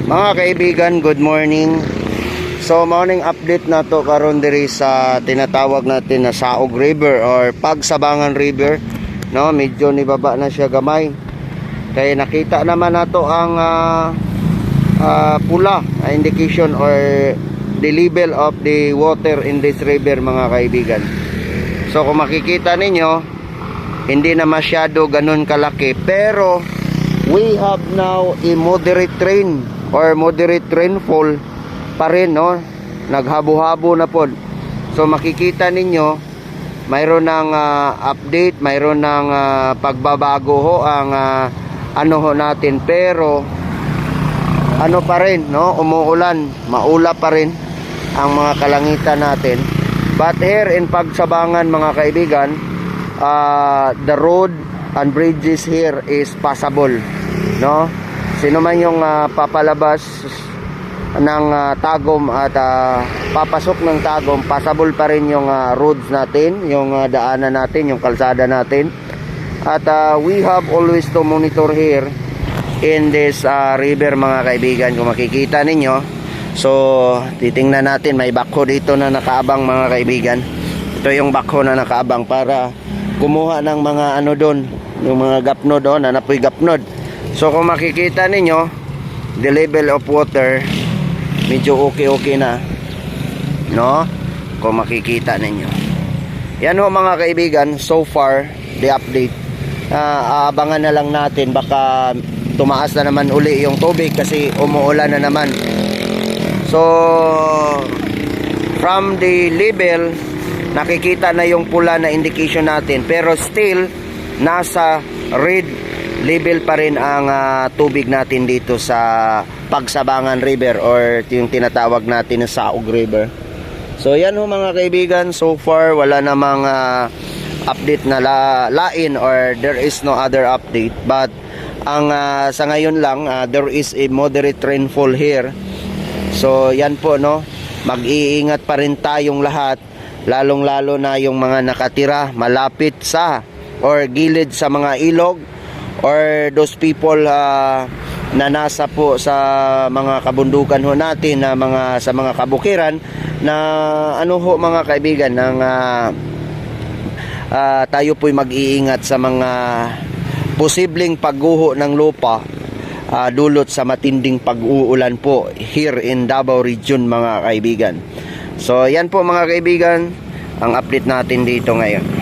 Mga kaibigan, good morning. So morning update na to karon diri sa tinatawag natin na Saog River or Pagsabangan River, no? Medyo nibaba na siya gamay. Kaya nakita naman nato ang pula indication or the level of the water in this river, mga kaibigan. So kung makikita ninyo, hindi na masyado ganun kalaki, pero we have now a moderate rain or moderate rainfall pa rin, no? Naghabo-habo na po. So makikita ninyo, mayroon ng update, mayroon ng pagbabago ho ang ano ho natin, pero ano pa rin, no? Umuulan, maula pa rin ang mga kalangitan natin. But here in Pagsabangan, mga kaibigan, the road and bridges here is passable, no? Sino man yung papalabas ng Tagum at papasok ng Tagum, passable pa rin yung roads natin, yung daanan natin, yung kalsada natin. At we have always to monitor here in this river, mga kaibigan. Kung makikita ninyo, so titingnan natin, may backhoe dito na nakaabang, mga kaibigan. Ito yung backhoe na nakaabang para kumuha ng mga ano doon, yung mga gapnod doon, nanapoy gapnod. So kung makikita ninyo, the level of water medyo okay na, no? Kung makikita ninyo, yan ho, mga kaibigan. So far the update, aabangan na lang natin, baka tumaas na naman uli yung tubig kasi umuulan na naman. So from the level, nakikita na yung pula na indication natin, pero still nasa red level pa rin ang tubig natin dito sa Pagsabangan River or yung tinatawag natin na Saog River. So yan ho, mga kaibigan, so far wala namang update na lain or there is no other update. But ang sa ngayon lang, there is a moderate rainfall here. So yan po, no, mag-iingat pa rin tayong lahat, lalong-lalo na yung mga nakatira malapit sa or gilid sa mga ilog, or those people na nasa po sa mga kabundukan ho natin, na sa mga kabukiran, na ano ho, mga kaibigan, ng tayo po'y mag-iingat sa mga posibleng pagguho ng lupa dulot sa matinding pag-uulan po here in Davao Region, mga kaibigan. So yan po, mga kaibigan, ang update natin dito ngayon.